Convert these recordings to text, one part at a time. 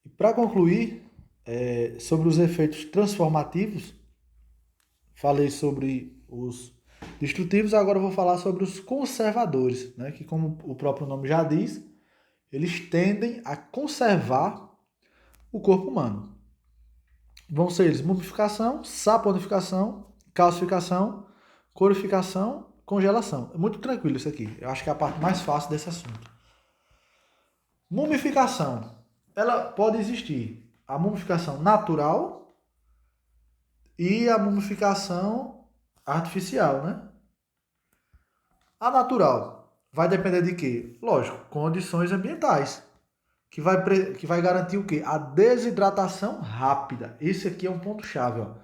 E para concluir, sobre os efeitos transformativos, falei sobre os destrutivos, agora eu vou falar sobre os conservadores, né? Que, como o próprio nome já diz, eles tendem a conservar o corpo humano. Vão ser eles mumificação, saponificação, calcificação, corificação, congelação. É muito tranquilo isso aqui. Eu acho que é a parte mais fácil desse assunto. Mumificação. Ela pode existir a mumificação natural e a mumificação artificial, né? A natural vai depender de quê? Lógico, condições ambientais, que vai garantir o quê? A desidratação rápida. Esse aqui é um ponto chave, ó.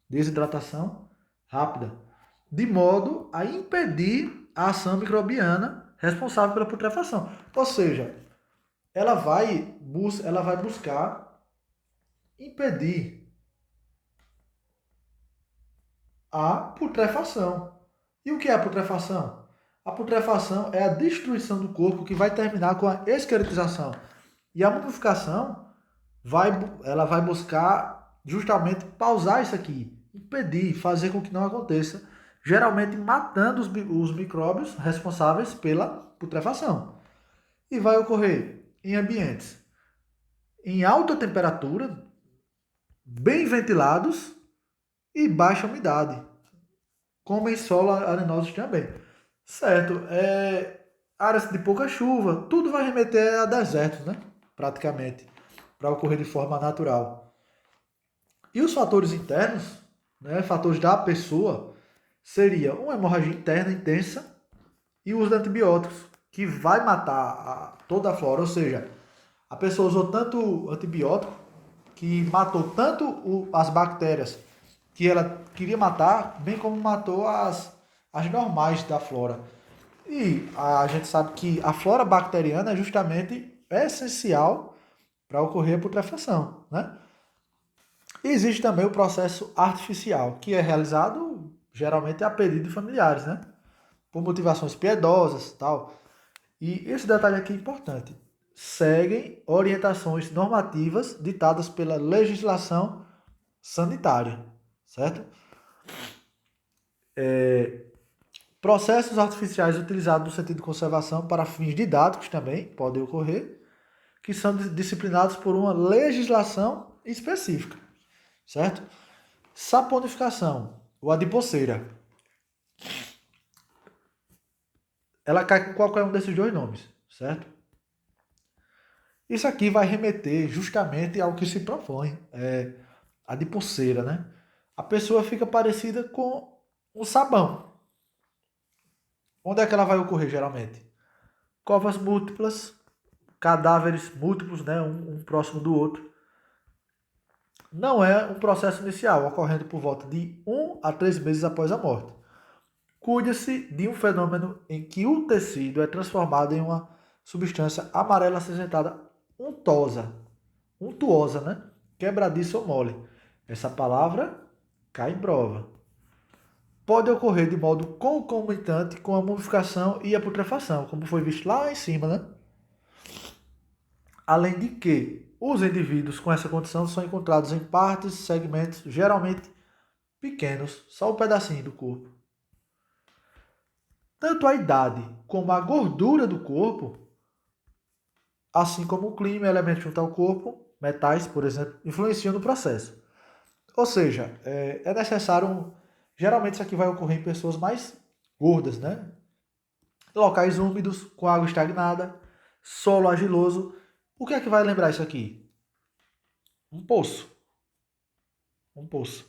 Desidratação rápida, de modo a impedir a ação microbiana responsável pela putrefação. Ou seja, ela vai buscar impedir a putrefação. E o que é a putrefação? A putrefação é a destruição do corpo que vai terminar com a esqueletização. E a mumificação vai, ela vai buscar justamente pausar isso aqui, impedir, fazer com que não aconteça, geralmente matando os micróbios responsáveis pela putrefação. E vai ocorrer em ambientes em alta temperatura, bem ventilados e baixa umidade, como em solo arenosos também. Certo, áreas de pouca chuva, tudo vai remeter a desertos, né? Praticamente, para ocorrer de forma natural. E os fatores internos, né, fatores da pessoa, seria uma hemorragia interna intensa e o uso de antibióticos, que vai matar toda a flora. Ou seja, a pessoa usou tanto antibiótico que matou tanto as bactérias que ela queria matar, bem como matou as normais da flora. E a gente sabe que a flora bacteriana é justamente essencial para ocorrer a putrefação, né? E existe também o processo artificial, que é realizado geralmente a pedido de familiares, né? Por motivações piedosas, tal. E esse detalhe aqui é importante. Seguem orientações normativas ditadas pela legislação sanitária, certo? Processos artificiais utilizados no sentido de conservação para fins didáticos também podem ocorrer, que são disciplinados por uma legislação específica, certo? Saponificação, ou adipoceira, ela cai com qualquer um desses dois nomes, certo? Isso aqui vai remeter justamente ao que se propõe, a adipoceira, né? A pessoa fica parecida com um sabão. Onde é que ela vai ocorrer geralmente? Covas múltiplas, cadáveres múltiplos, né? Um próximo do outro. Não é um processo inicial, ocorrendo por volta de 1 a 3 meses após a morte. Cuida-se de um fenômeno em que o tecido é transformado em uma substância amarela acinzentada untosa, untuosa, né? Quebradiça ou mole. Essa palavra cai em prova. Pode ocorrer de modo concomitante com a mumificação e a putrefação, como foi visto lá em cima, né? Além de que os indivíduos com essa condição são encontrados em partes, segmentos, geralmente pequenos, só um pedacinho do corpo. Tanto a idade como a gordura do corpo, assim como o clima, elementos junto ao corpo, metais, por exemplo, influenciam no processo. Ou seja, é necessário. Geralmente isso aqui vai ocorrer em pessoas mais gordas, né? Locais úmidos, com água estagnada, solo argiloso. O que é que vai lembrar isso aqui? Um poço. Um poço.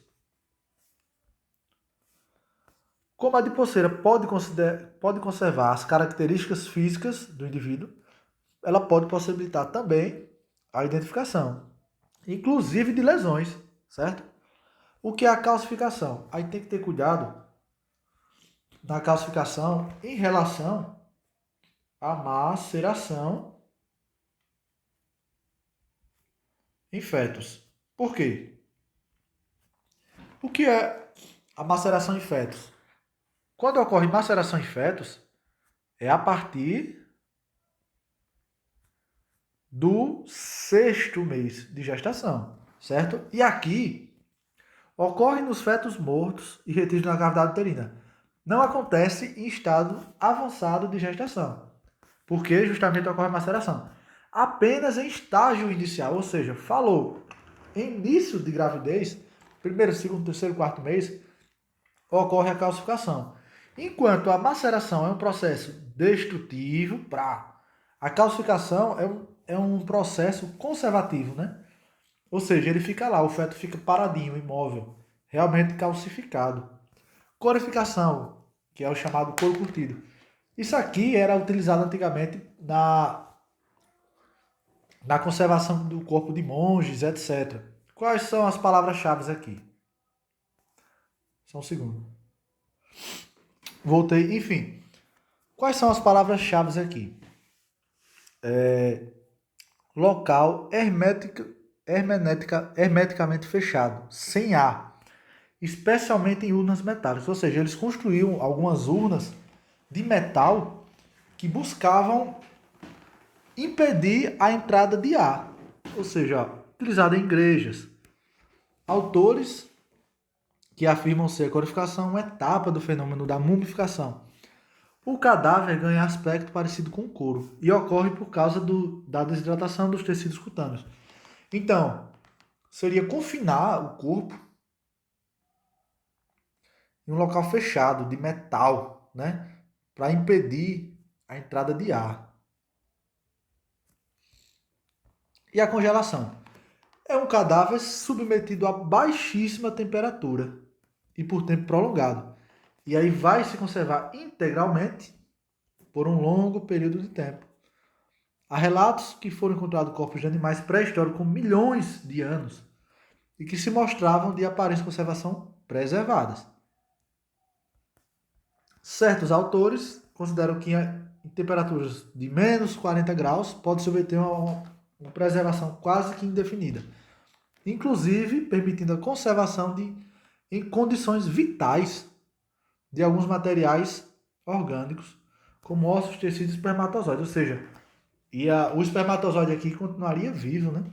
Como a adipoceira pode conservar as características físicas do indivíduo, ela pode possibilitar também a identificação, inclusive de lesões, certo? O que é a calcificação? Aí tem que ter cuidado na calcificação em relação à maceração em fetos. Por quê? O que é a maceração em fetos? Quando ocorre maceração em fetos, é a partir do 6º mês de gestação, certo? E aqui ocorre nos fetos mortos e retidos na cavidade uterina. Não acontece em estado avançado de gestação, porque justamente ocorre a maceração. Apenas em estágio inicial, ou seja, falou início de gravidez, primeiro, segundo, terceiro, quarto mês, ocorre a calcificação. Enquanto a maceração é um processo destrutivo, a calcificação é um processo conservativo, né? Ou seja, ele fica lá, o feto fica paradinho, imóvel, realmente calcificado. Corificação, que é o chamado couro curtido. Isso aqui era utilizado antigamente na conservação do corpo de monges, etc. Quais são as palavras-chave aqui? Só um segundo. Voltei, enfim. Quais são as palavras-chave aqui? Local hermeticamente fechado, sem ar, especialmente em urnas metálicas. Ou seja, eles construíam algumas urnas de metal que buscavam impedir a entrada de ar. Ou seja, utilizada em igrejas. Autores que afirmam ser a corificação uma etapa do fenômeno da mumificação. O cadáver ganha aspecto parecido com o couro e ocorre por causa da desidratação dos tecidos cutâneos. Então, seria confinar o corpo em um local fechado, de metal, né? Para impedir a entrada de ar. E a congelação? É um cadáver submetido a baixíssima temperatura e por tempo prolongado. E aí vai se conservar integralmente por um longo período de tempo. Há relatos que foram encontrados corpos de animais pré-históricos com milhões de anos e que se mostravam de aparência e conservação preservadas. Certos autores consideram que em temperaturas de menos 40 graus pode-se obter uma preservação quase que indefinida, inclusive permitindo a conservação em condições vitais de alguns materiais orgânicos, como ossos, tecidos e espermatozoides. Ou seja, o espermatozoide aqui continuaria vivo, né?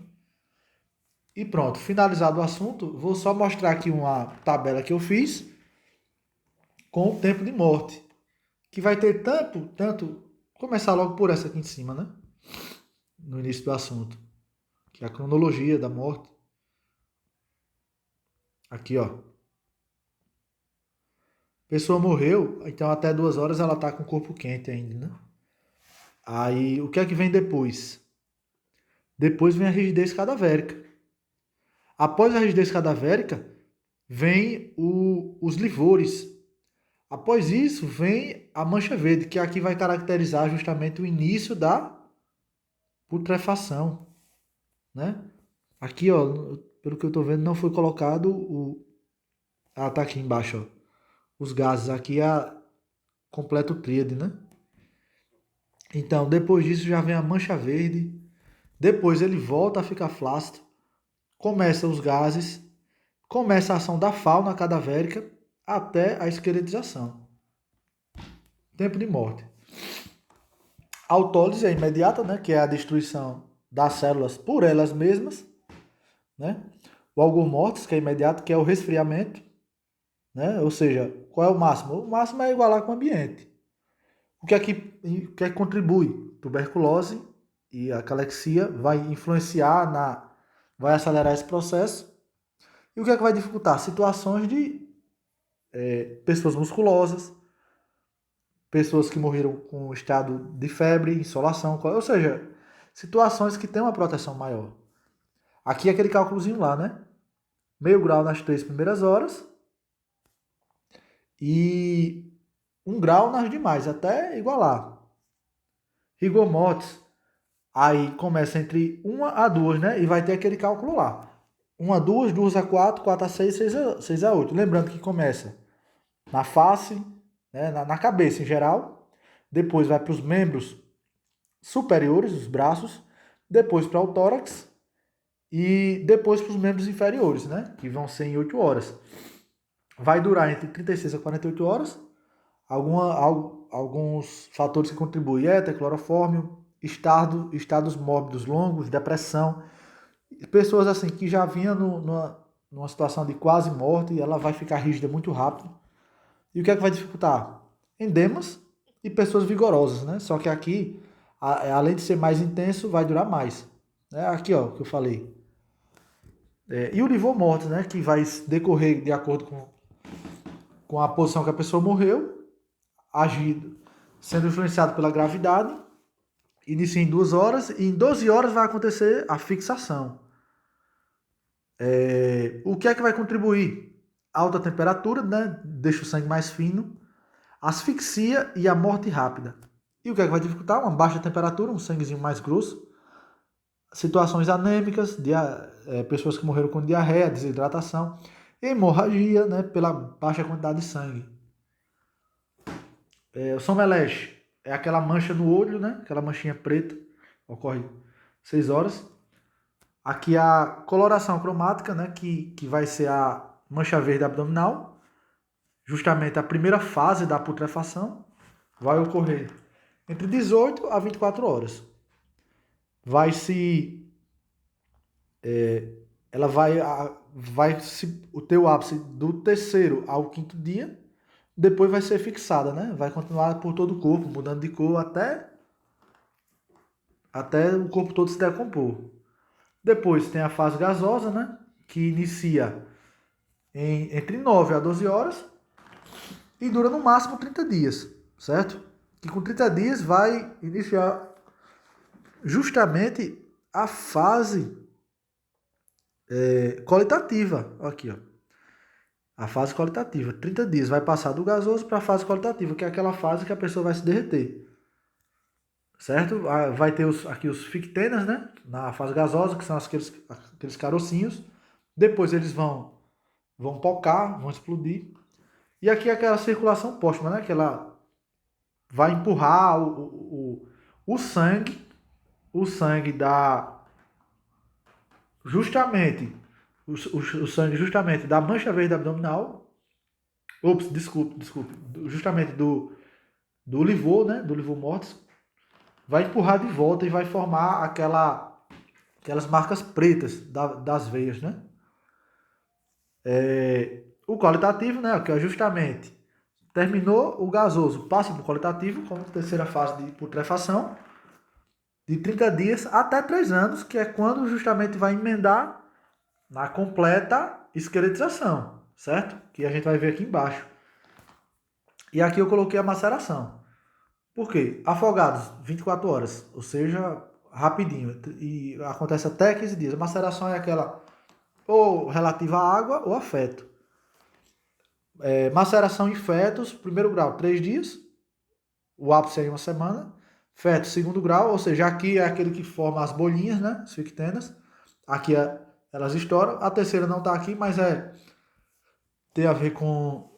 E pronto, finalizado o assunto, vou só mostrar aqui uma tabela que eu fiz com o tempo de morte, que vai ter tanto, começar logo por essa aqui em cima, né? No início do assunto, que é a cronologia da morte. Aqui, ó. Pessoa morreu, então até 2 horas ela tá com o corpo quente ainda, né? Aí, o que é que vem depois? Depois vem a rigidez cadavérica. Após a rigidez cadavérica, vem os livores. Após isso, vem a mancha verde, que aqui vai caracterizar justamente o início da putrefação, né? Aqui, ó, pelo que eu estou vendo, não foi colocado Ah, tá aqui embaixo, ó. Os gases aqui completa o tríade, né? Então, depois disso já vem a mancha verde. Depois ele volta a ficar flácido. Começa os gases. Começa a ação da fauna cadavérica até a esqueletização. Tempo de morte. A autólise é imediata, né? Que é a destruição das células por elas mesmas, né? O algor mortis, que é imediato, que é o resfriamento, né? Ou seja, qual é o máximo? O máximo é igualar com o ambiente. O que é que contribui? Tuberculose e a calexia vai influenciar vai acelerar esse processo. E o que é que vai dificultar? Situações de pessoas musculosas, pessoas que morreram com estado de febre, insolação, ou seja, situações que têm uma proteção maior. Aqui é aquele cálculozinho lá, né? Meio grau nas 3 primeiras horas e 1 grau nas demais, até igualar. Rigor mortis, aí começa entre 1 a 2, né? E vai ter aquele cálculo lá. 1 a 2, 2 a 4, 4 a 6, 6 a 8. Lembrando que começa na face, né? na cabeça em geral. Depois vai para os membros superiores, os braços. Depois para o tórax. E depois para os membros inferiores, né? Que vão ser em 8 horas. Vai durar entre 36 a 48 horas. Alguns fatores que contribuem: éter, clorofórmio, estados mórbidos longos, depressão. Pessoas assim que já vinham numa situação de quase morte e ela vai ficar rígida muito rápido. E o que é que vai dificultar? Endemas e pessoas vigorosas, né? Só que aqui, além de ser mais intenso, vai durar mais. É aqui, ó, que eu falei. E o livor mortis, né? Que vai decorrer de acordo com a posição que a pessoa morreu, agindo, sendo influenciado pela gravidade. Inicia em 2 horas e em 12 horas vai acontecer a fixação. O que é que vai contribuir? Alta temperatura, né? Deixa o sangue mais fino, asfixia e a morte rápida. E o que é que vai dificultar? Uma baixa temperatura, um sanguezinho mais grosso, situações anêmicas, pessoas que morreram com diarreia, desidratação, hemorragia, né? Pela baixa quantidade de sangue. O somelege é aquela mancha no olho, né? Aquela manchinha preta, ocorre 6 horas. Aqui a coloração cromática, né? Que vai ser a mancha verde abdominal. Justamente a primeira fase da putrefação vai ocorrer entre 18 a 24 horas. O teu ápice do 3º ao 5º dia, depois vai ser fixada, né? Vai continuar por todo o corpo, mudando de cor até o corpo todo se decompor. Depois tem a fase gasosa, né? Que inicia entre 9 a 12 horas e dura no máximo 30 dias, certo? Que com 30 dias vai iniciar justamente a fase qualitativa. Aqui, ó. A fase qualitativa. 30 dias vai passar do gasoso para a fase qualitativa, que é aquela fase que a pessoa vai se derreter. Certo? Vai ter aqui os fictenas, né? Na fase gasosa, que são aqueles carocinhos. Depois eles vão pocar, vão explodir. E aqui é aquela circulação póstuma, né? Que ela vai empurrar o sangue da justamente o sangue justamente da mancha verde abdominal. Ops, desculpe. Justamente do livor, né? Do livor mortis. Vai empurrar de volta e vai formar aquelas marcas pretas das veias, né? O qualitativo, né? Que é justamente terminou o gasoso, passa para o qualitativo, como terceira fase de putrefação, de 30 dias até 3 anos, que é quando justamente vai emendar na completa esqueletização, certo? Que a gente vai ver aqui embaixo. E aqui eu coloquei a maceração. Por quê? Afogados, 24 horas, ou seja, rapidinho, e acontece até 15 dias. A maceração é aquela ou relativa à água ou a feto. Maceração em fetos, primeiro grau, 3 dias, o ápice é 1 semana. Feto, segundo grau, ou seja, aqui é aquele que forma as bolinhas, né, as fictenas. Aqui elas estouram. A terceira não está aqui, mas tem a ver com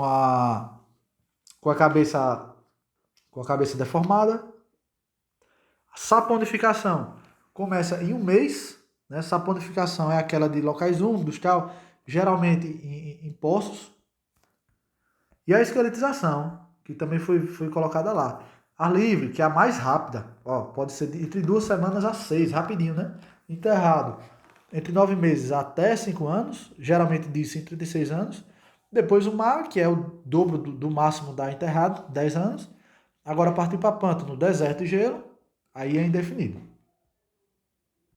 a cabeça deformada. A saponificação começa em 1 mês, né? Saponificação é aquela de locais úmidos, tal, geralmente em poços. E a esqueletização, que também foi colocada lá. Ar livre, que é a mais rápida, ó, pode ser entre 2 semanas a 6, rapidinho, né? Enterrado, entre 9 meses até 5 anos, geralmente disso em 36 anos. Depois o mar, que é o dobro do máximo da enterrado, 10 anos. Agora partir para pântano, deserto e gelo, aí é indefinido.